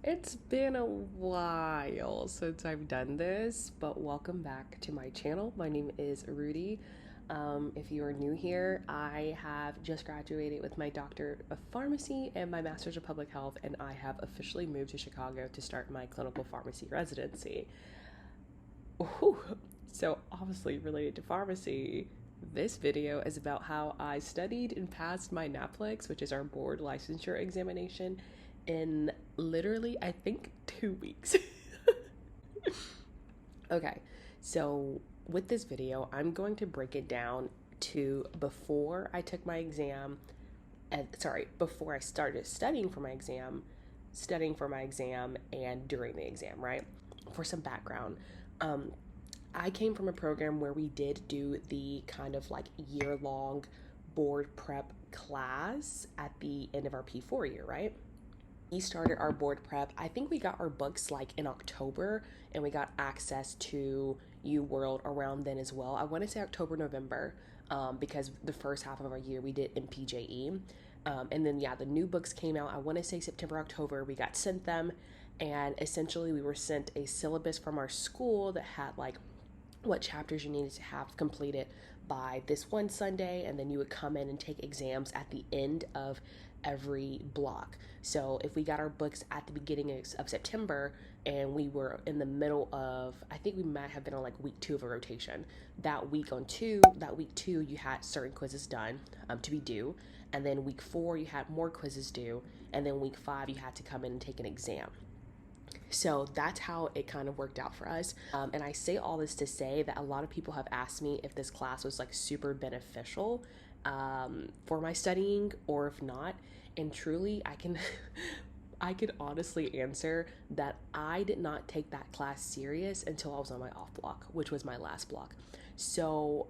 It's been a while since I've done this, but welcome back to my channel. My name is Rudy. If you are new here, I have just graduated with my Doctor of Pharmacy and my Master's of Public Health, and I have officially moved to Chicago to start my clinical pharmacy residency. Ooh, so obviously related to pharmacy, this video is about how I studied and passed my Naplex, which is our board licensure examination, in literally, I think, 2 weeks. Okay, so with this video, I'm going to break it down to before I took my exam, before I started studying for my exam, and during the exam, right? For some background, um, I came from a program where we did do the kind of like year long board prep class at the end of our P4 year, right? We started our board prep. I think we got our books like in October, and we got access to UWorld around then as well. I want to say October, November, because the first half of our year we did MPJE. And then, yeah, the new books came out. I want to say September, October. We got sent them, and essentially we were sent a syllabus from our school that had like what chapters you needed to have completed by this one Sunday, and then you would come in and take exams at the end of every block. So if we got our books at the beginning of September and we were in the middle of, I think we might have been on like week 2 of a rotation. That week two, you had certain quizzes done to be due, and then week 4 you had more quizzes due, and then week 5 you had to come in and take an exam. So that's how it kind of worked out for us. And I say all this to say that a lot of people have asked me if this class was like super beneficial for my studying or if not. And truly, I can I could honestly answer that I did not take that class serious until I was on my off block, which was my last block. So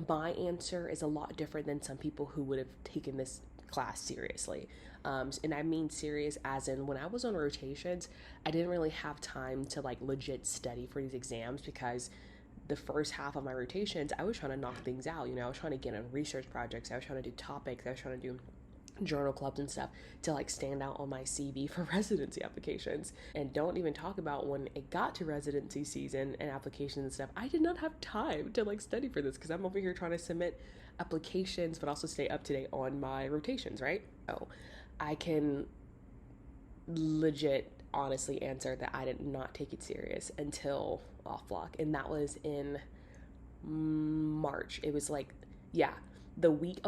my answer is a lot different than some people who would have taken this class seriously. And I mean serious as in when I was on rotations, I didn't really have time to like legit study for these exams because the first half of my rotations, I was trying to knock things out. I was trying to get on research projects, I was trying to do topics, I was trying to do journal clubs and stuff to like stand out on my CV for residency applications. And don't even talk about when it got to residency season and applications and stuff. I did not have time to like study for this because I'm over here trying to submit applications but also stay up to date on my rotations, right? So I can legit honestly answer that I did not take it serious until off block, and that was in March. It was like, yeah, the week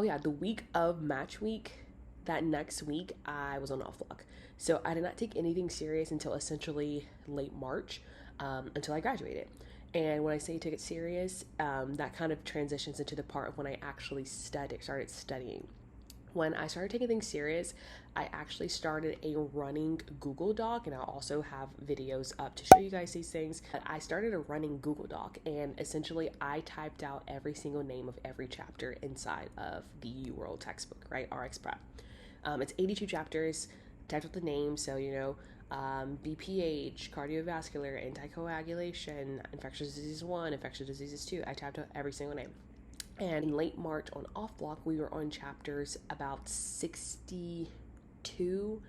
of match week, that next week I was on off block. So I did not take anything serious until essentially late March, until I graduated. And when I say take it serious, that kind of transitions into the part of when I actually started studying. When I started taking things serious, I actually started a running Google Doc, and I'll also have videos up to show you guys these things. But I started a running Google Doc, and essentially I typed out every single name of every chapter inside of the UWorld textbook, right? RX Prep. It's 82 chapters, typed out the names, so BPH, cardiovascular, anticoagulation, infectious disease 1, infectious diseases 2. I typed out every single name. And in late March on off block, we were on chapters about 62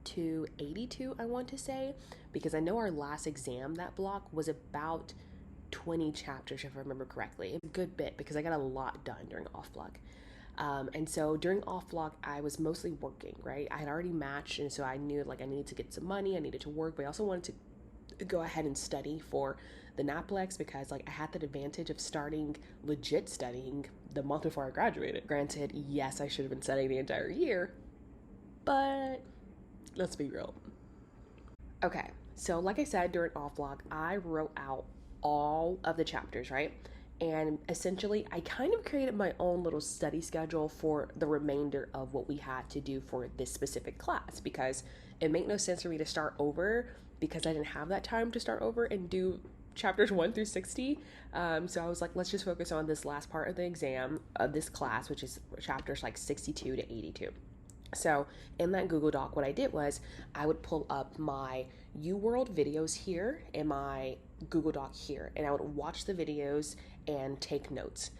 to 82, I want to say, because I know our last exam that block was about 20 chapters, if I remember correctly. It's a good bit because I got a lot done during off block. And so during off block, I was mostly working, right? I had already matched, and so I knew like I needed to get some money, I needed to work, but I also wanted to go ahead and study for the Naplex because like I had that advantage of starting legit studying the month before I graduated. Granted, yes, I should have been studying the entire year, but let's be real. Okay, so like I said, during off block, I wrote out all of the chapters, right? And essentially, I kind of created my own little study schedule for the remainder of what we had to do for this specific class because it made no sense for me to start over because I didn't have that time to start over and do chapters 1 through 60. So I was like, let's just focus on this last part of the exam of this class, which is chapters like 62 to 82. So in that Google Doc, what I did was I would pull up my UWorld videos here and my Google Doc here, and I would watch the videos and take notes.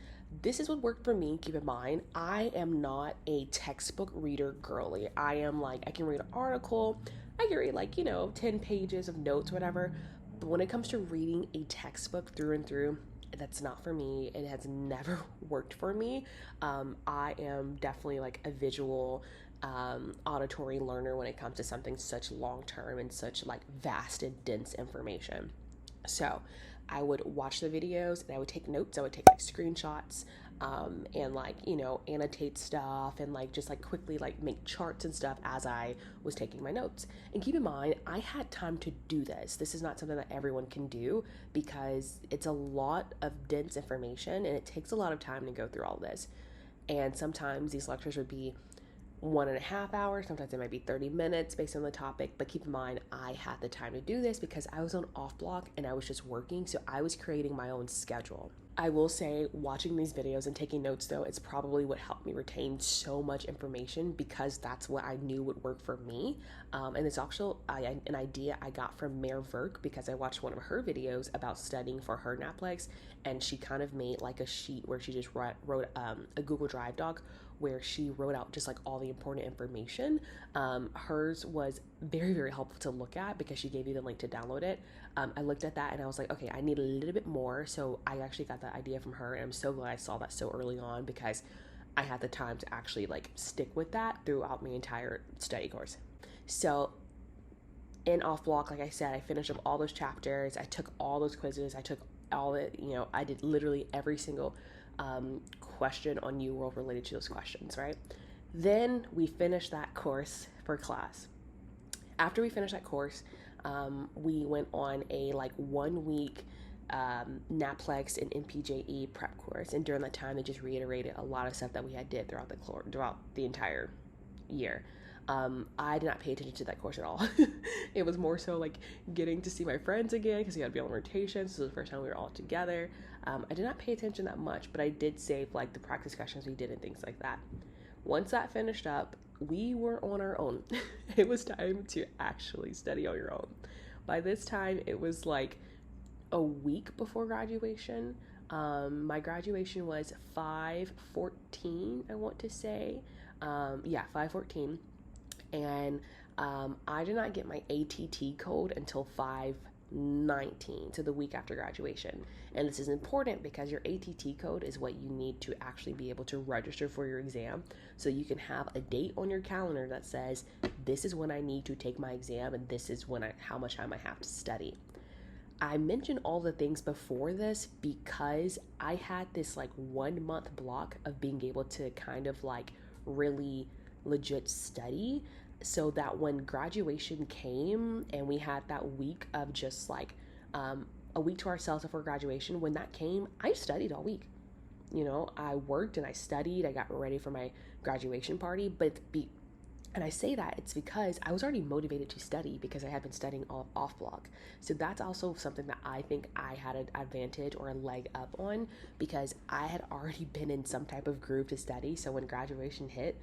This is what worked for me. Keep in mind, I am not a textbook reader girly. I am like, I can read an article, I can read like, 10 pages of notes, whatever. But when it comes to reading a textbook through and through, that's not for me. It has never worked for me. I am definitely like a visual, auditory learner when it comes to something such long term and such like vast and dense information. So I would watch the videos and I would take notes. I would take like screenshots, and like, annotate stuff and like just like quickly like make charts and stuff as I was taking my notes. And keep in mind, I had time to do this. This is not something that everyone can do because it's a lot of dense information and it takes a lot of time to go through all this. And sometimes these lectures would be 1.5 hours, sometimes it might be 30 minutes based on the topic. But keep in mind, I had the time to do this because I was on off block and I was just working, so I was creating my own schedule. I will say, watching these videos and taking notes though, it's probably what helped me retain so much information because that's what I knew would work for me. And it's also an idea I got from Mare Verk because I watched one of her videos about studying for her Naplex, and she kind of made like a sheet where she just wrote a Google Drive doc where she wrote out just like all the important information. Hers was very, very helpful to look at because she gave you the link to download it. I looked at that and I was like, okay, I need a little bit more. So I actually got that idea from her, and I'm so glad I saw that so early on because I had the time to actually like stick with that throughout my entire study course. So in off block, like I said, I finished up all those chapters. I took all those quizzes. I took all the, I did literally every single question on UWorld related to those questions, right? Then we finished that course for class. After we finished that course, we went on a like 1 week Naplex and MPJE prep course, and during that time, they just reiterated a lot of stuff that we had did throughout the entire year. I did not pay attention to that course at all. It was more so like getting to see my friends again because we had to be on rotation. So this was the first time we were all together. I did not pay attention that much, but I did save like the practice questions we did and things like that. Once that finished up, we were on our own. It was time to actually study on your own. By this time, it was like a week before graduation. My graduation was 5/14, I want to say. 5/14. And I did not get my ATT code until 5/19, so the week after graduation. And this is important because your ATT code is what you need to actually be able to register for your exam, so you can have a date on your calendar that says, this is when I need to take my exam and this is how much time I have to study. I mentioned all the things before this because I had this like 1 month block of being able to kind of like really legit study, so that when graduation came and we had that week of just like a week to ourselves before graduation, when that came, I studied all week. I worked and I studied. I got ready for my graduation party, and I say that it's because I was already motivated to study because I had been studying all off block. So that's also something that I think I had an advantage or a leg up on because I had already been in some type of groove to study. So when graduation hit,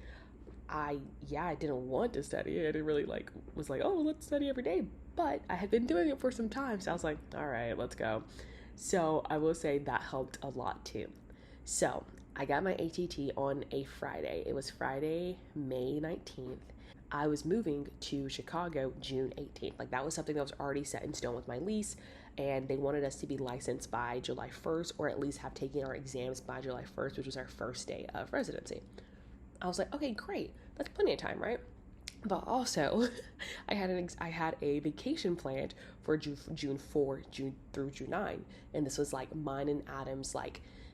I didn't want to study. I didn't really was like, oh, let's study every day. But I had been doing it for some time. So I was like, all right, let's go. So I will say that helped a lot too. So I got my ATT on a Friday. It was Friday, May 19th. I was moving to Chicago June 18th. Like that was something that was already set in stone with my lease. And they wanted us to be licensed by July 1st, or at least have taken our exams by July 1st, which was our first day of residency. I was like, okay, great. That's plenty of time, right? But also, I had a vacation planned for June 4, June through June 9, and this was like mine and Adam's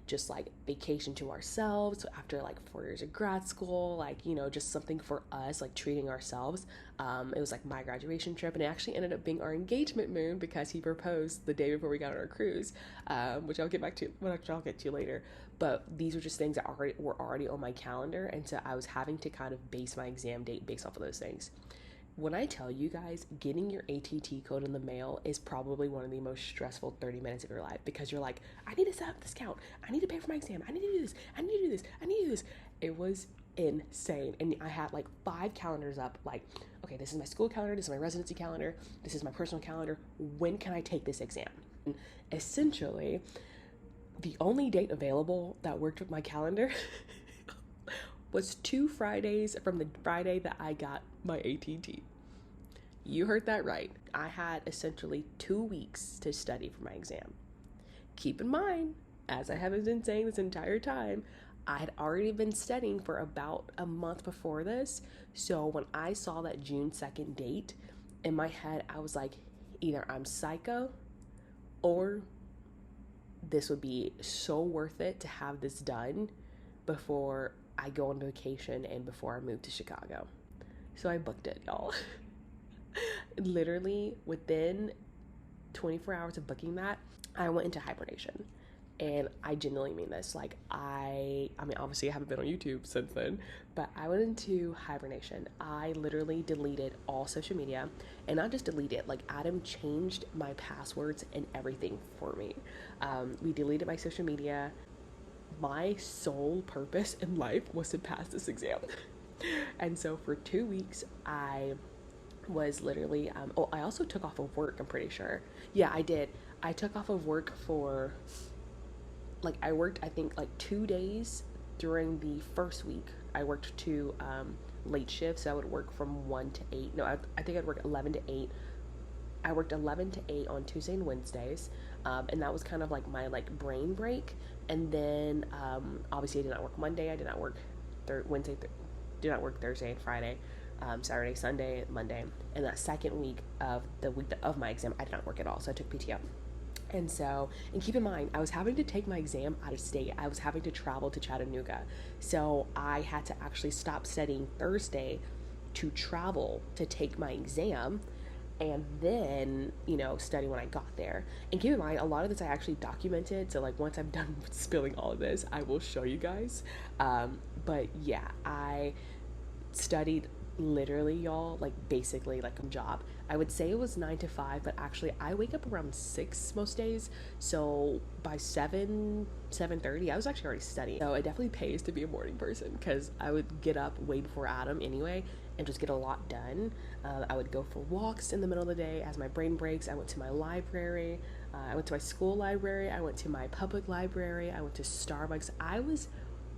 just vacation to ourselves after 4 years of grad school, just something for us, treating ourselves. It was my graduation trip, and it actually ended up being our engagement moon because he proposed the day before we got on our cruise, which I'll get to later. But these were just things that were already on my calendar, and so I was having to kind of base my exam date based off of those things. When I tell you guys, getting your ATT code in the mail is probably one of the most stressful 30 minutes of your life because you're like, I need to set up this account. I need to pay for my exam. I need to do this. I need to do this. I need to do this. It was insane. And I had 5 calendars up. Okay, this is my school calendar. This is my residency calendar. This is my personal calendar. When can I take this exam? And essentially, The only date available that worked with my calendar was 2 Fridays from the Friday that I got my ATT. You heard that right. I had essentially 2 weeks to study for my exam. Keep in mind, as I have been saying this entire time, I had already been studying for about a month before this. So when I saw that June 2nd date, in my head, I was like, either I'm psycho or this would be so worth it to have this done before I go on vacation and before I move to Chicago. So I booked it, y'all. Literally within 24 hours of booking that, I went into hibernation. And I genuinely mean this. Like, I mean, obviously I haven't been on YouTube since then, but I went into hibernation. I literally deleted all social media, and not just deleted, like Adam changed my passwords and everything for me. We deleted my social media. My sole purpose in life was to pass this exam. And so for 2 weeks, I was literally, I also took off of work, I'm pretty sure. Yeah, I did. I took off of work for, like, I worked, I think, like 2 days during the first week. I worked two late shifts, so I would work from 1 to 8. No, I think I'd work 11 to 8. I worked 11 to 8 on Tuesday and Wednesdays, and that was kind of like my, like, brain break. And then, obviously, I did not work Monday. I did not work Wednesday, did not work Thursday and Friday. Saturday, Sunday, Monday, and that second week of the week of my exam, I did not work at all, so I took PTO. And so, and keep in mind, I was having to take my exam out of state. I was having to travel to Chattanooga. So I had to actually stop studying Thursday to travel to take my exam and then, study when I got there. And keep in mind, a lot of this I actually documented. So, like, once I'm done spilling all of this, I will show you guys. But yeah, I studied literally, y'all, like, basically like a job. I would say it was 9 to 5, but actually I wake up around 6 most days. So by 7:30, I was actually already studying. So it definitely pays to be a morning person, because I would get up way before Adam anyway and just get a lot done. I would go for walks in the middle of the day as my brain breaks. I went to my library. I went to my school library. I went to my public library. I went to Starbucks. I was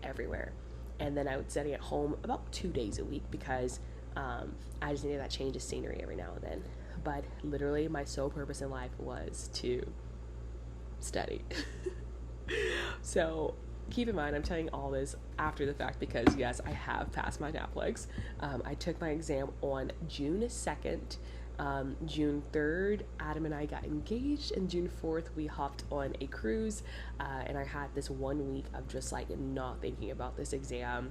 everywhere. And then I would study at home about 2 days a week, because I just needed that change of scenery every now and then. But literally, my sole purpose in life was to study. So keep in mind, I'm telling all this after the fact, because yes, I have passed my Naplex. I took my exam on June 2nd. June 3rd, Adam and I got engaged, and June 4th, we hopped on a cruise, and I had this 1 week of just, like, not thinking about this exam.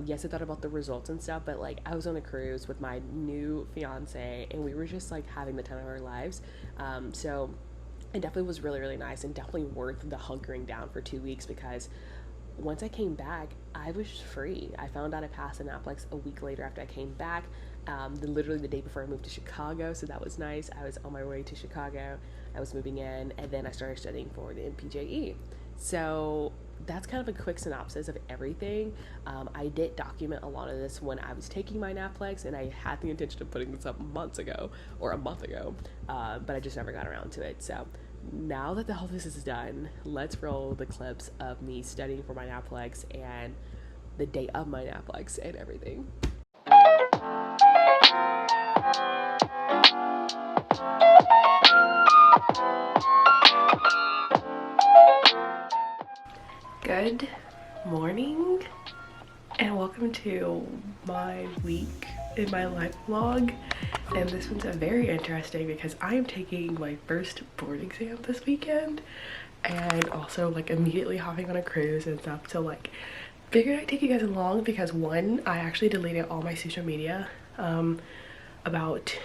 Yes, I thought about the results and stuff, but, like, I was on a cruise with my new fiance, and we were just, like, having the time of our lives. So it definitely was really, really nice, and definitely worth the hunkering down for 2 weeks, because once I came back, I was free. I found out I passed the Naplex a week later after I came back, literally the day before I moved to Chicago, so that was nice. I was on my way to Chicago, I was moving in, and then I started studying for the MPJE. So that's kind of a quick synopsis of everything. I did document a lot of this when I was taking my Naplex, and I had the intention of putting this up months ago, or a month ago, but I just never got around to it. So now that all this is done, let's roll the clips of me studying for my Naplex and the day of my Naplex and everything. Good morning, and welcome to my week in my life vlog. And this one's very interesting because I am taking my first board exam this weekend, and also, like, immediately hopping on a cruise and stuff. So, like, figured I'd take you guys along because, one, I actually deleted all my social media about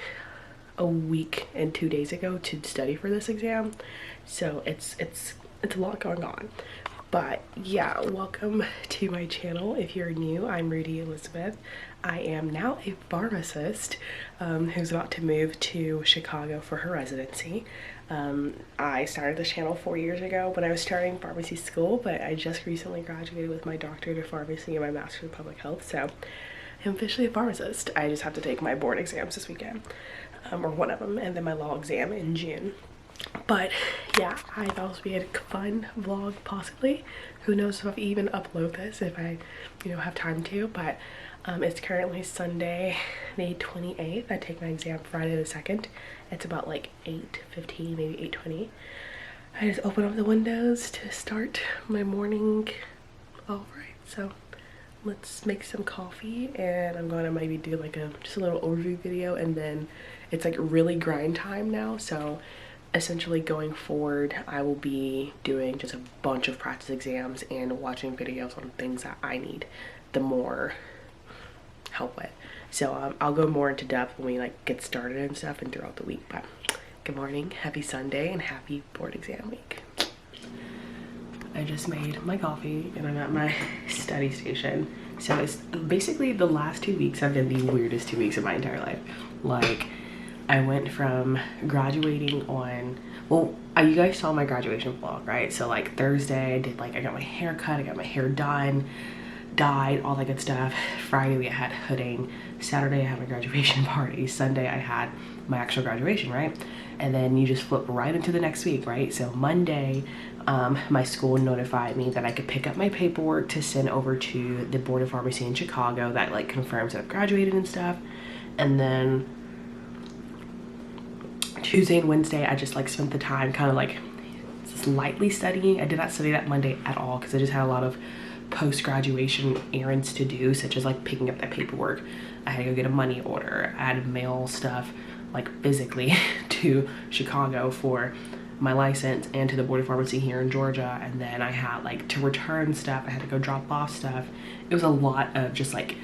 a week and 2 days ago to study for this exam. So it's a lot going on. But yeah, welcome to my channel. If you're new, I'm Rudy Elizabeth. I am now a pharmacist who's about to move to Chicago for her residency. I started this channel 4 years ago when I was starting pharmacy school, but I just recently graduated with my doctorate of pharmacy and my master's in public health, so I'm officially a pharmacist. I just have to take my board exams this weekend, or one of them, and then my law exam in June. But yeah, I thought this would be a fun vlog, possibly. Who knows if I'll even upload this if I, have time to. But it's currently Sunday, the 28th. I take my exam Friday the 2nd. It's about like 8:15, maybe 8:20. I just open up the windows to start my morning. All right, so let's make some coffee, and I'm gonna maybe do like just a little overview video, and then it's like really grind time now. So essentially going forward, I will be doing just a bunch of practice exams and watching videos on things that I need the more help with. So I'll go more into depth when we like get started and stuff and throughout the week. But good morning, happy Sunday, and happy board exam week. I just made my coffee and I'm at my study station. So it's basically the last 2 weeks have been the weirdest 2 weeks of my entire life. Like, I went from graduating on, well, you guys saw my graduation vlog, right? So like Thursday, I got my hair cut, I got my hair done, dyed, all that good stuff. Friday we had hooding. Saturday I had my graduation party. Sunday I had my actual graduation, right? And then you just flip right into the next week, right? So Monday, my school notified me that I could pick up my paperwork to send over to the Board of Pharmacy in Chicago that like confirms that I've graduated and stuff. And then Tuesday and Wednesday, I just like spent the time kind of like lightly studying. I did not study that Monday at all because I just had a lot of post-graduation errands to do, such as like picking up that paperwork. I had to go get a money order. I had to mail stuff like physically to Chicago for my license and to the Board of Pharmacy here in Georgia. And then I had like to return stuff. I had to go drop off stuff. It was a lot of just like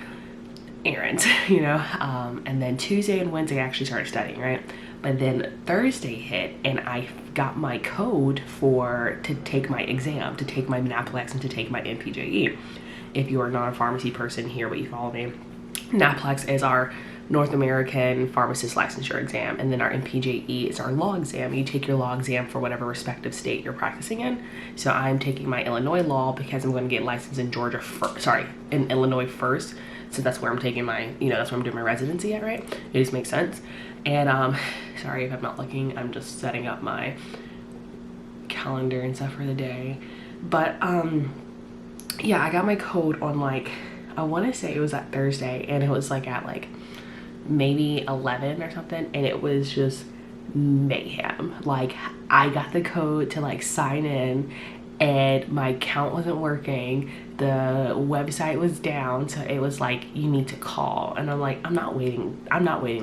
errands, and then Tuesday and Wednesday I actually started studying, right? But then Thursday hit and I got my code to take my exam, to take my Naplex and to take my NPJE. If you are not a pharmacy person here, but you follow me, Naplex is our North American Pharmacist Licensure exam, and then our NPJE is our law exam. You take your law exam for whatever respective state you're practicing in. So I'm taking my Illinois law because I'm going to get licensed in in Illinois first. So that's where I'm taking my, that's where I'm doing my residency at, right? It just makes sense. And sorry if I'm not looking, I'm just setting up my calendar and stuff for the day. But yeah, I got my code on like, I want to say it was that Thursday, and it was like at like maybe 11 or something, and it was just mayhem. Like, I got the code to like sign in and my account wasn't working, the website was down, so it was like, you need to call. And I'm like, I'm not waiting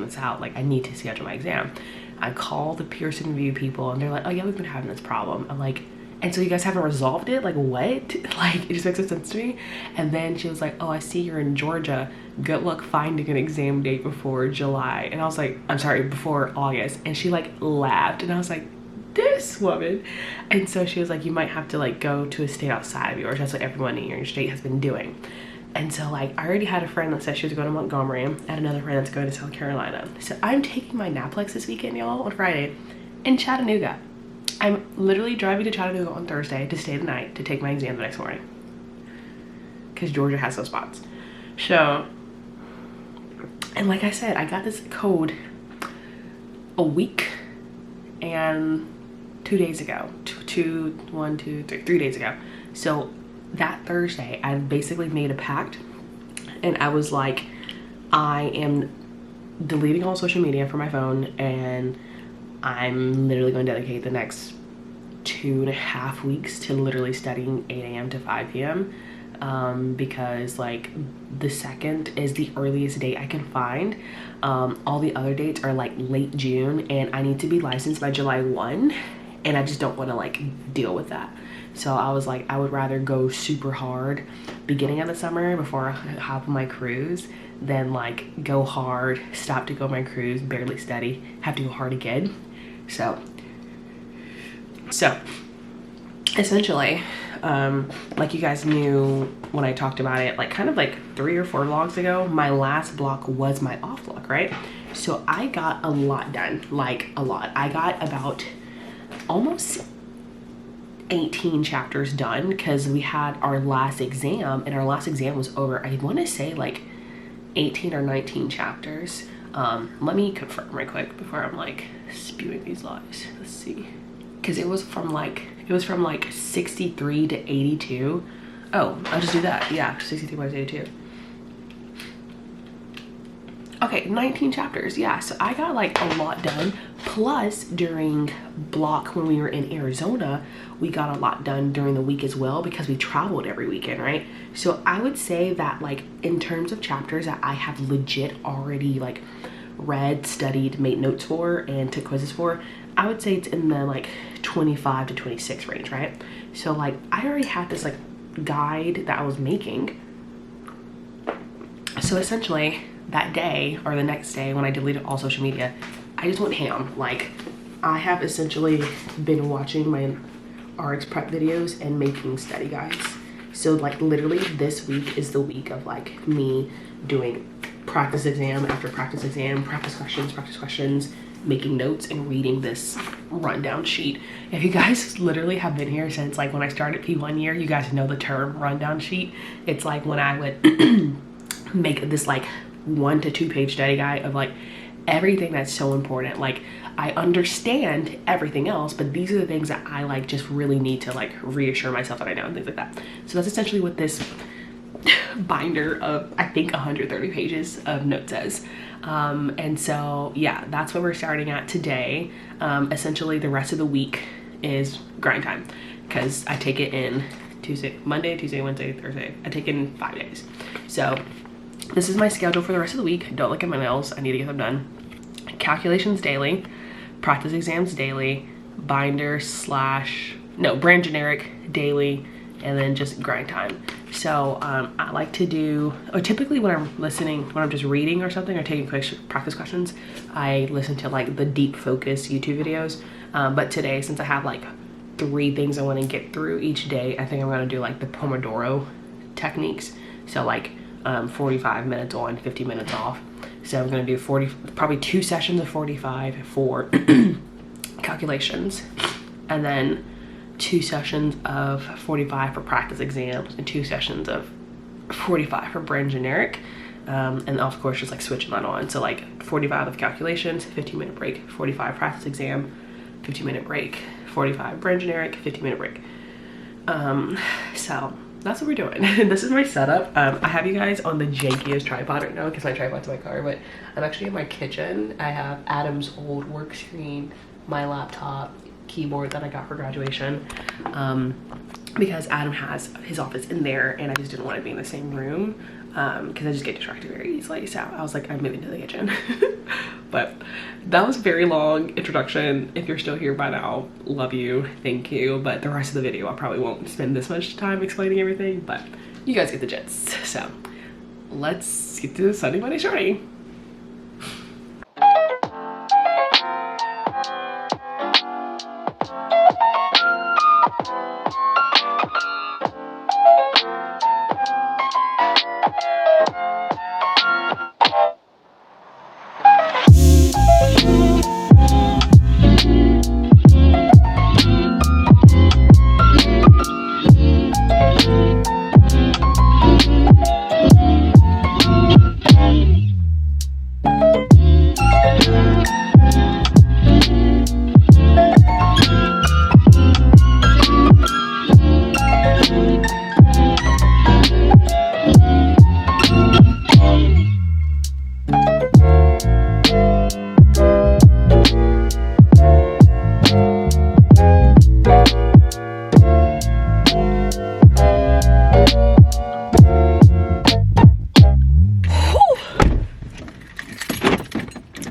this out, like I need to schedule my exam. I called the Pearson Review people and they're like, oh yeah, we've been having this problem. I'm like, and so you guys haven't resolved it? Like, what? Like, it just makes no sense to me. And then she was like, oh, I see you're in Georgia, good luck finding an exam date before July. And I was like, I'm sorry, before August. And she like laughed, and I was like, this woman. And so she was like, you might have to like go to a state outside of yours. That's what everyone in your state has been doing. And so like, I already had a friend that said she was going to Montgomery, and another friend that's going to South Carolina. So I'm taking my Naplex this weekend, y'all, on Friday in Chattanooga. I'm literally driving to Chattanooga on Thursday to stay the night to take my exam the next morning, because Georgia has those spots. So, and like I said, I got this code a week and 2 days ago, 3 days ago. So that Thursday, I basically made a pact, and I was like, I am deleting all social media from my phone, and I'm literally going to dedicate the next 2.5 weeks to literally studying 8 a.m. to 5 p.m. Because like the 2nd is the earliest date I can find. All the other dates are like late June, and I need to be licensed by July 1, and I just don't want to like deal with that. So I was like, I would rather go super hard beginning of the summer before I hop on my cruise than like go hard, stop to go on my cruise, barely study, have to go hard again. So essentially, like you guys knew when I talked about it, like kind of like 3 or 4 vlogs ago, my last block was my off block, right? So I got a lot done, like a lot. I got about almost 18 chapters done because we had our last exam, and our last exam was over, I want to say like 18 or 19 chapters. Let me confirm right quick before I'm like spewing these lies. Let's see. because it was from like 63 to 82. Oh, I'll just do that. Yeah, 63 minus 82. Okay, 19 chapters. Yeah, so I got like a lot done. Plus, during block when we were in Arizona, we got a lot done during the week as well because we traveled every weekend, right? So I would say that like in terms of chapters that I have legit already like read, studied, made notes for, and took quizzes for, I would say it's in the like 25 to 26 range, right? So like I already had this like guide that I was making. So essentially that day or the next day when I deleted all social media, I just went ham. Like I have essentially been watching my RX prep videos and making study guides. So like literally this week is the week of like me doing practice exam after practice exam, practice questions, making notes and reading this rundown sheet. If you guys literally have been here since like when I started P1 year, you guys know the term rundown sheet. It's like when I would make this like 1 to 2 page study guide of like everything that's so important. Like I understand everything else, but these are the things that I like just really need to like reassure myself that I know and things like that. So that's essentially what this binder of I think 130 pages of notes says. And so yeah, that's what we're starting at today. Essentially the rest of the week is grind time because I take it in Monday, Tuesday, Wednesday, Thursday. I take it in 5 days. So this is my schedule for the rest of the week. Don't look at my nails, I need to get them done. Calculations daily, practice exams daily, binder brand generic daily, and then just grind time. So I like to do, or typically when I'm just reading or something or taking practice questions, I listen to like the deep focus YouTube videos. But today, since I have like 3 things I want to get through each day, I think I'm going to do like the Pomodoro techniques. So like 45 minutes on, 50 minutes off. So I'm going to do probably 2 sessions of 45 for calculations, and then 2 sessions of 45 for practice exams, and 2 sessions of 45 for brand generic. And of course just like switching that on. So like 45 of calculations, 15-minute break, 45 practice exam, 15-minute break, 45 brand generic, 15-minute break. So that's what we're doing. This is my setup. I have you guys on the jankiest tripod right now because my tripod's in my car, but I'm actually in my kitchen. I have Adam's old work screen, my laptop, keyboard that I got for graduation, because Adam has his office in there and I just didn't want to be in the same room because I just get distracted very easily. So I was like, I'm moving to the kitchen. But that was a very long introduction. If you're still here by now, love you, thank you. But the rest of the video I probably won't spend this much time explaining everything, but you guys get the gist. So let's get to the Sunday Monday shorty.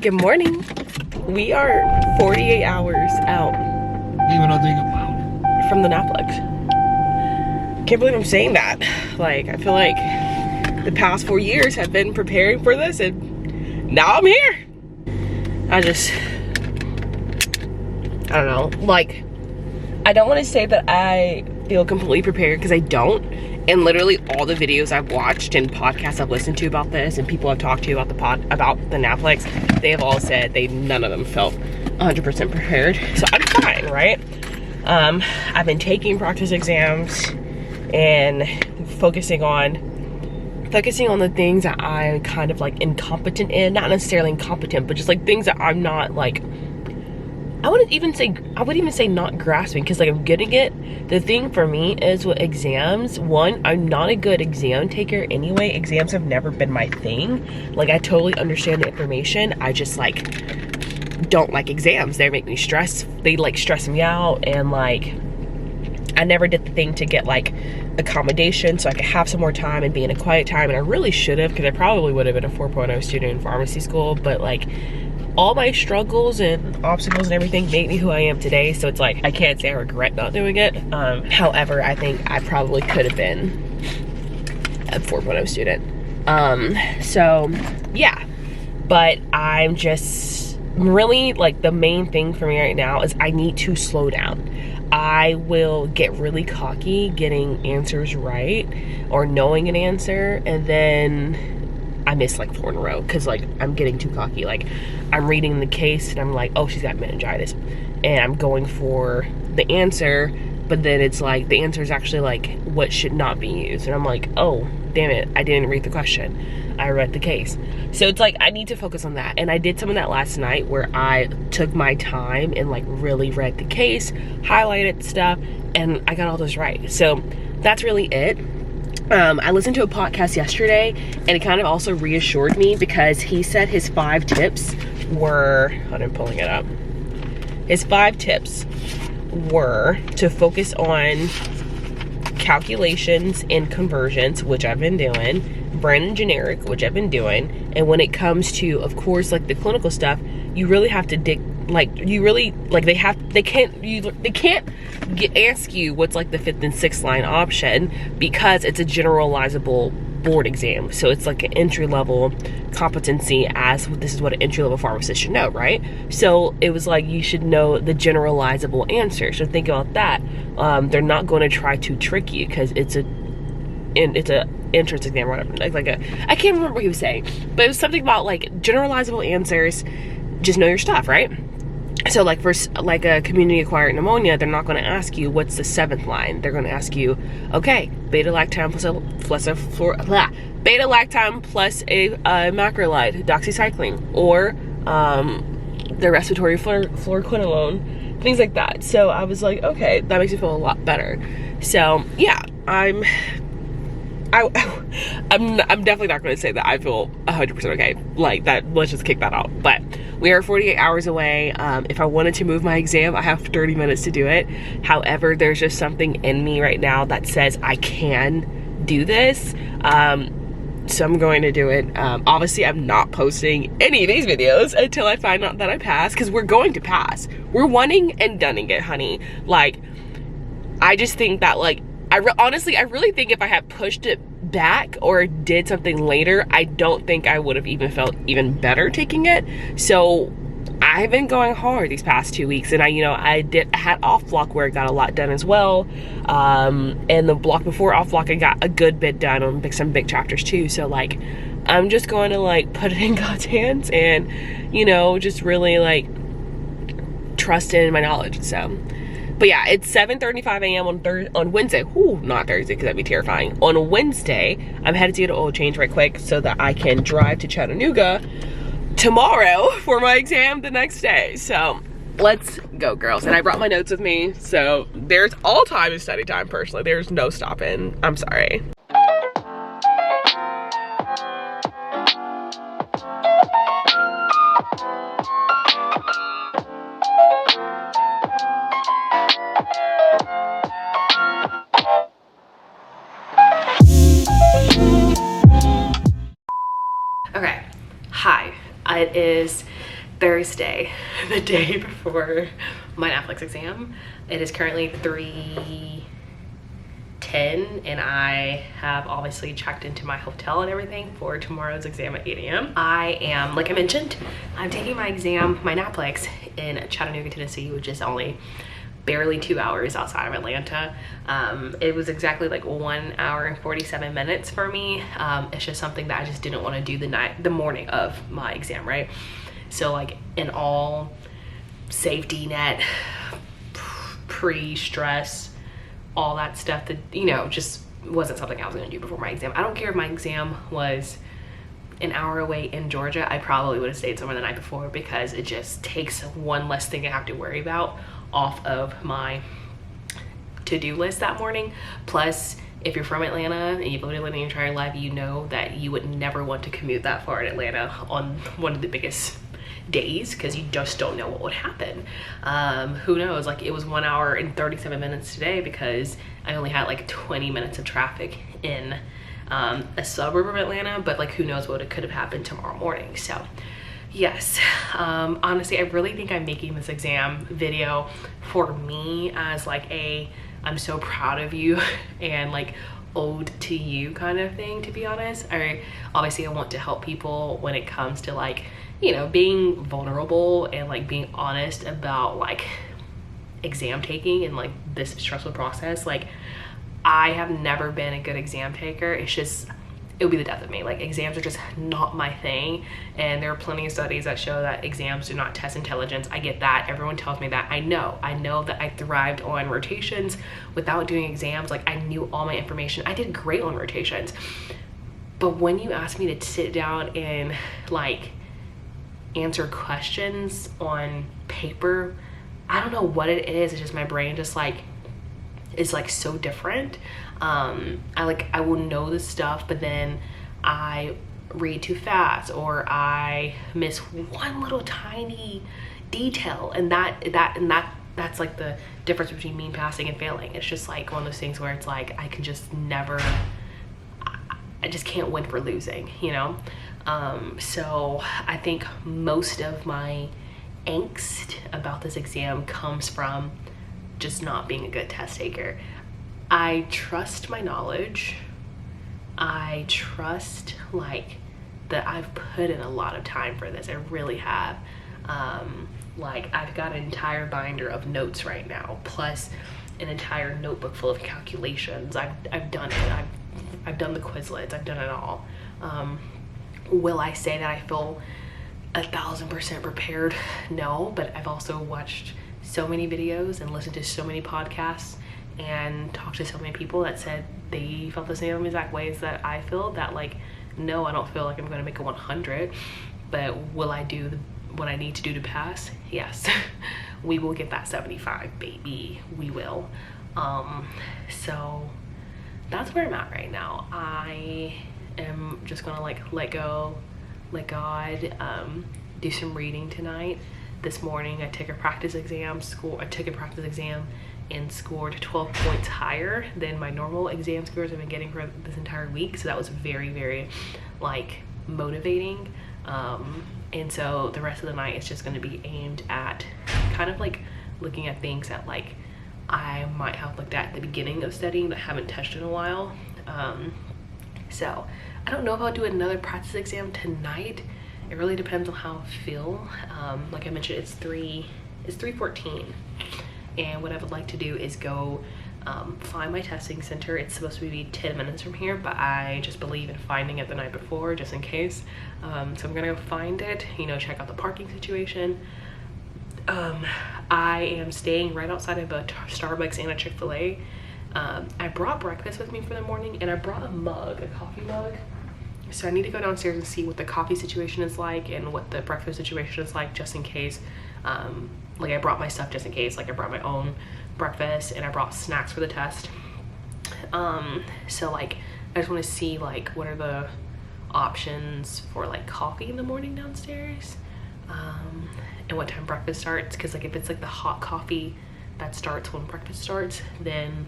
Good morning. We are 48 hours out from the Naplex. Can't believe I'm saying that. Like, I feel like the past 4 years have been preparing for this and now I'm here. I don't know. Like, I don't want to say that I feel completely prepared because I don't. And literally all the videos I've watched and podcasts I've listened to about this and people I've talked to about the Naplex, they have all said none of them felt 100% prepared. So I'm fine, right? I've been taking practice exams and focusing on the things that I'm kind of like incompetent in. Not necessarily incompetent, but just like things that I'm not like I wouldn't even say not grasping, because like I'm getting it. The thing for me is with exams, one, I'm not a good exam taker anyway. Exams have never been my thing. Like I totally understand the information, I just like don't like exams. They make me stress. They like stress me out, and like I never did the thing to get like accommodation so I could have some more time and be in a quiet time, and I really should have, because I probably would have been a 4.0 student in pharmacy school, but like all my struggles and obstacles and everything made me who I am today, so it's like I can't say I regret not doing it. However, I think I probably could have been a 4.0 student. So yeah, but I'm just really like, the main thing for me right now is I need to slow down. I will get really cocky getting answers right or knowing an answer, and then I miss like 4 in a row because like I'm getting too cocky. Like I'm reading the case and I'm like, oh, she's got meningitis, and I'm going for the answer, but then it's like the answer is actually like what should not be used, and I'm like, oh damn it, I didn't read the question, I read the case. So it's like I need to focus on that, and I did some of that last night where I took my time and like really read the case, highlighted stuff, and I got all those right. So that's really it. I listened to a podcast yesterday, and it kind of also reassured me, because he said his 5 tips were, I'm pulling it up. His 5 tips were to focus on calculations and conversions, which I've been doing, brand and generic, which I've been doing, and when it comes to, of course, like the clinical stuff, you really have to dig, like you really, like they can't ask you what's like the 5th and 6th line option, because it's a generalizable board exam. So it's like an entry-level competency, as this is what an entry-level pharmacist should know, right? So it was like, you should know the generalizable answer. So think about that. They're not going to try to trick you, because it's a entrance exam or whatever. I can't remember what he was saying, but it was something about like generalizable answers. Just know your stuff, right? So like for like a community acquired pneumonia, they're not going to ask you what's the 7th line. They're going to ask you, okay, beta-lactam beta-lactam plus a macrolide, doxycycline, or the respiratory fluoroquinolone, things like that. So I was like, okay, that makes me feel a lot better. So yeah, I'm definitely not going to say that I feel 100% okay. Like that, let's just kick that out. But we are 48 hours away. If I wanted to move my exam, I have 30 minutes to do it. However, there's just something in me right now that says I can do this. So I'm going to do it. Obviously, I'm not posting any of these videos until I find out that I pass, because we're going to pass. We're wanting and dunning it, honey. Like, I just think that, like, honestly, I really think if I had pushed it back or did something later, I don't think I would have even felt even better taking it. So I've been going hard these past 2 weeks, and I had off block where I got a lot done as well. And the block before off block, I got a good bit done on some big chapters too. So like, I'm just going to like put it in God's hands, and just really like trust in my knowledge. So. But yeah, it's 7:35 a.m. on Wednesday. Ooh, not Thursday, because that'd be terrifying. On Wednesday, I'm headed to get an oil change right quick so that I can drive to Chattanooga tomorrow for my exam the next day. So let's go, girls. And I brought my notes with me, so there's all time is study time. Personally, there's no stopping. I'm sorry. Okay, hi, it is Thursday, the day before my Naplex exam. It is currently 3:10, and I have obviously checked into my hotel and everything for tomorrow's exam at 8 a.m. I am, like I mentioned, I'm taking my exam, my Naplex, in Chattanooga, Tennessee, which is only barely 2 hours outside of Atlanta. It was exactly like 1 hour and 47 minutes for me. It's just something that I just didn't want to do the morning of my exam, right? So like in all safety net, pre-stress, all that stuff that, just wasn't something I was gonna do before my exam. I don't care if my exam was an hour away in Georgia, I probably would have stayed somewhere the night before, because it just takes one less thing I have to worry about off of my to-do list that morning. Plus, if you're from Atlanta and you've lived in Atlanta your entire life, you know that you would never want to commute that far in Atlanta on one of the biggest days, because you just don't know what would happen. Who knows, like it was 1 hour and 37 minutes today because I only had like 20 minutes of traffic in a suburb of Atlanta, but like who knows what it could have happened tomorrow morning. So yes, honestly, I really think I'm making this exam video for me as like a I'm so proud of you and like ode to you kind of thing, to be honest. Obviously I want to help people when it comes to like, you know, being vulnerable and like being honest about like exam taking and like this stressful process. Like I have never been a good exam taker. It's just, it would be the death of me. Like exams are just not my thing, and there are plenty of studies that show that exams do not test intelligence. I get that, everyone tells me that. I know that I thrived on rotations without doing exams. Like I knew all my information, I did great on rotations, but when you ask me to sit down and like answer questions on paper, I don't know what it is. It's just my brain just like is like so different. I will know this stuff, but then I read too fast, or I miss one little tiny detail, and that's like the difference between me passing and failing. It's just like one of those things where it's like I can just never, I just can't win for losing, you know. So I think most of my angst about this exam comes from just not being a good test taker. I trust my knowledge. I trust like that I've put in a lot of time for this. I really have. Like I've got an entire binder of notes right now, plus an entire notebook full of calculations. I've done it. I've done the Quizlets. I've done it all. Will I say that I feel 1,000% prepared? No, but I've also watched so many videos and listened to so many podcasts and talked to so many people that said they felt the same exact ways that I feel, that like, no, I don't feel like I'm going to make a 100, but will I do what I need to do to pass? Yes. We will get that 75, baby. We will. So that's where I'm at right now. I am just gonna like let go, let God, do some reading tonight. This morning I took a practice exam and scored 12 points higher than my normal exam scores I've been getting for this entire week. So that was very, very like motivating. And so the rest of the night is just going to be aimed at kind of like looking at things that like I might have looked at the beginning of studying that haven't touched in a while. So I don't know if I'll do another practice exam tonight. It really depends on how I feel. Like I mentioned, it's 3:14, and what I would like to do is go find my testing center. It's supposed to be 10 minutes from here, but I just believe in finding it the night before just in case. So I'm gonna go find it, you know, check out the parking situation. I am staying right outside of a Starbucks and a Chick-fil-A. I brought breakfast with me for the morning, and I brought a coffee mug. So I need to go downstairs and see what the coffee situation is like and what the breakfast situation is like, just in case. Like I brought my stuff just in case. Like I brought my own breakfast and I brought snacks for the test. So like I just want to see like what are the options for like coffee in the morning downstairs, and what time breakfast starts, because like if it's like the hot coffee that starts when breakfast starts, then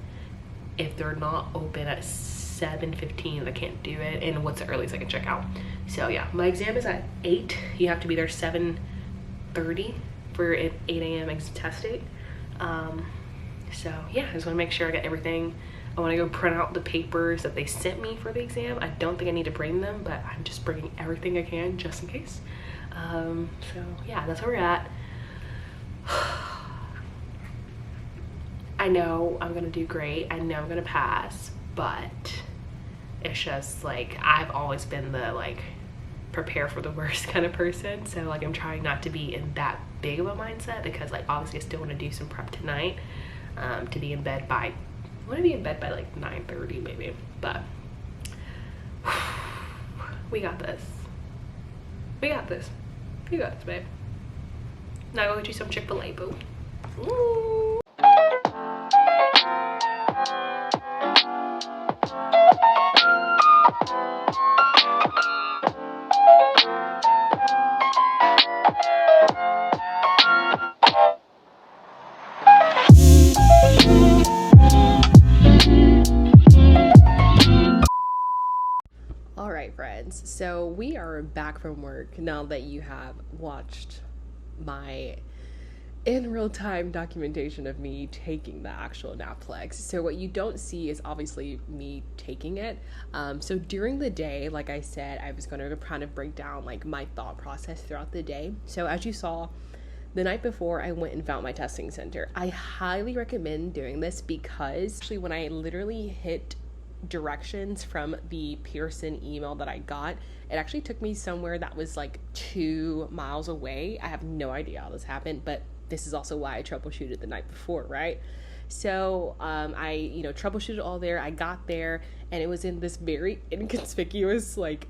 if they're not open at 7:15, I can't do it. And what's the earliest I can check out? So yeah, my exam is at 8. You have to be there 7:30 for an 8 a.m. testing. So yeah, I just want to make sure I got everything. I want to go print out the papers that they sent me for the exam. I don't think I need to bring them, but I'm just bringing everything I can just in case. So yeah, that's where we're at. I know I'm gonna do great. I know I'm gonna pass, but it's just like I've always been the like prepare for the worst kind of person. So like I'm trying not to be in that big of a mindset, because like obviously I still want to do some prep tonight, to be in bed by, I want to be in bed by like 9:30 maybe, but we got this. We got this. You got this, babe. Now go get you some Chick-fil-A, boo. Ooh. All right, friends, so we are back from work now that you have watched my in real-time documentation of me taking the actual Naplex. So what you don't see is obviously me taking it. So during the day, like I said, I was going to kind of break down like my thought process throughout the day. So as you saw, the night before, I went and found my testing center. I highly recommend doing this because actually when I literally hit directions from the Pearson email that I got, it actually took me somewhere that was like 2 miles away. I have no idea how this happened, but this is also why I troubleshooted the night before, right? So I, troubleshooted all there. I got there, and it was in this very inconspicuous like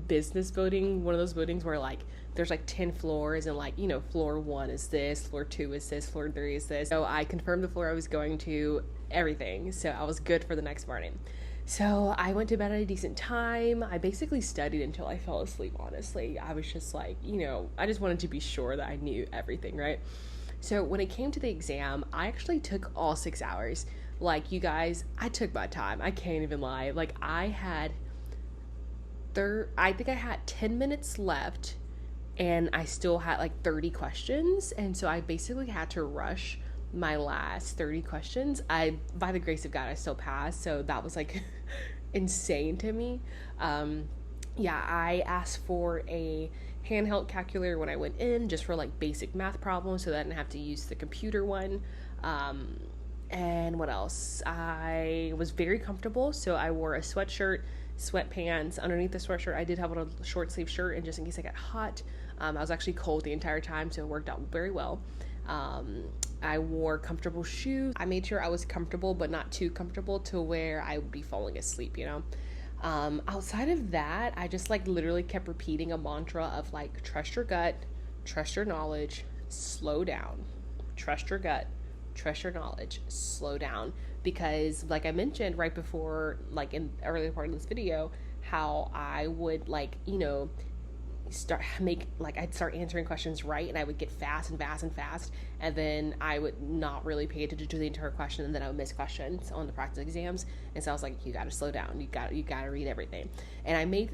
business building, one of those buildings where like there's like 10 floors and like, floor 1 is this, floor 2 is this, floor 3 is this. So I confirmed the floor I was going to, everything. So I was good for the next morning. So I went to bed at a decent time. I basically studied until I fell asleep, honestly. I was just like, I just wanted to be sure that I knew everything, right? So when it came to the exam, I actually took all 6 hours. Like, you guys, I took my time. I can't even lie. Like, I think I had 10 minutes left, and I still had like 30 questions. And so I basically had to rush my last 30 questions. By the grace of God, I still passed. So that was like insane to me. I asked for a handheld calculator when I went in, just for like basic math problems, so that I didn't have to use the computer one. And what else? I was very comfortable, so I wore a sweatshirt, sweatpants. Underneath the sweatshirt, I did have a short sleeve shirt, and just in case I got hot, I was actually cold the entire time, so it worked out very well. I wore comfortable shoes. I made sure I was comfortable, but not too comfortable to where I would be falling asleep, Outside of that, I just like literally kept repeating a mantra of like, trust your gut, trust your knowledge, slow down, trust your gut, trust your knowledge, slow down. Because like I mentioned right before, like in the earlier part of this video, how I would like, I'd start answering questions right, and I would get fast, and then I would not really pay attention to the entire question, and then I would miss questions on the practice exams. And so I was like, you got to slow down, you got to read everything. And I made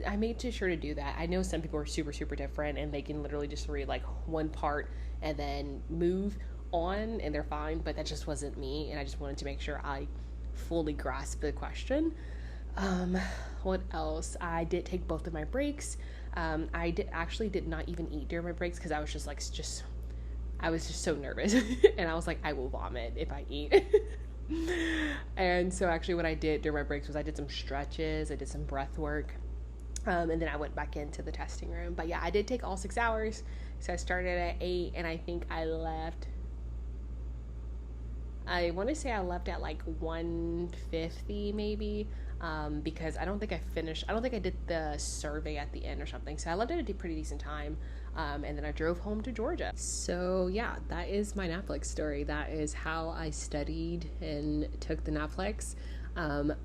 sure to do that. I know some people are super different, and they can literally just read like one part and then move on, and they're fine, but that just wasn't me, and I just wanted to make sure I fully grasped the question. What else? I did take both of my breaks. I did not even eat during my breaks, because I was just I was just so nervous. And I was like, I will vomit if I eat. And so actually what I did during my breaks was I did some stretches, I did some breath work, and then I went back into the testing room. But yeah, I did take all 6 hours. So I started at 8, and I think I want to say I left at like 1:50 maybe, because I don't think I did the survey at the end or something. So I left at a pretty decent time, and then I drove home to Georgia. So yeah, that is my Naplex story. That is how I studied and took the Naplex.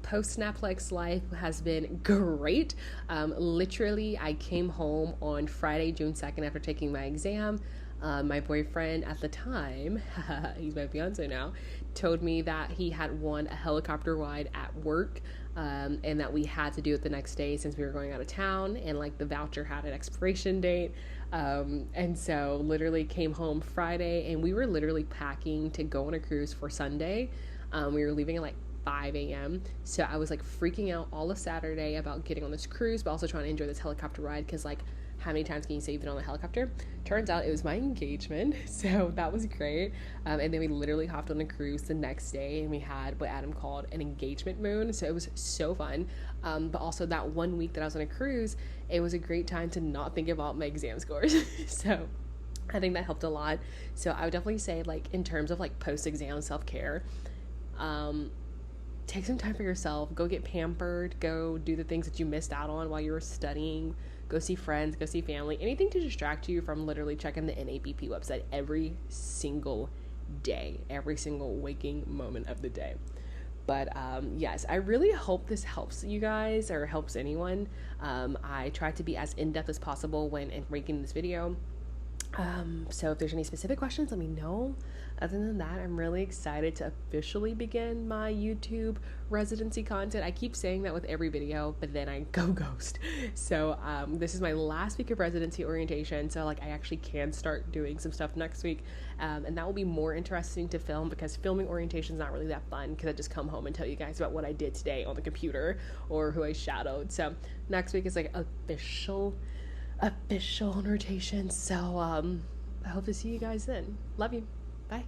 Post-Naplex life has been great. Literally, I came home on Friday, June 2nd after taking my exam. My boyfriend at the time, he's my fiance now, told me that he had won a helicopter ride at work, and that we had to do it the next day since we were going out of town, and like the voucher had an expiration date. And so literally came home Friday, and we were literally packing to go on a cruise for Sunday. We were leaving at like 5 a.m. So I was like freaking out all of Saturday about getting on this cruise, but also trying to enjoy this helicopter ride, because like, how many times can you say you've been on a helicopter? Turns out it was my engagement, so that was great. And then we literally hopped on a cruise the next day, and we had what Adam called an engagement moon, so it was so fun. But also that 1 week that I was on a cruise, it was a great time to not think about my exam scores. So I think that helped a lot. So I would definitely say, like, in terms of like post-exam self-care, take some time for yourself. Go get pampered. Go do the things that you missed out on while you were studying. go see friends, go see family, anything to distract you from literally checking the NABP website every single day, every single waking moment of the day. But yes, I really hope this helps you guys or helps anyone. I tried to be as in-depth as possible when making this video. So if there's any specific questions, let me know. Other than that, I'm really excited to officially begin my YouTube residency content. I keep saying that with every video, but then I go ghost. So this is my last week of residency orientation. So like I actually can start doing some stuff next week. And that will be more interesting to film because filming orientation is not really that fun because I just come home and tell you guys about what I did today on the computer or who I shadowed. So next week is like official on rotation. So I hope to see you guys then. Love you. Bye.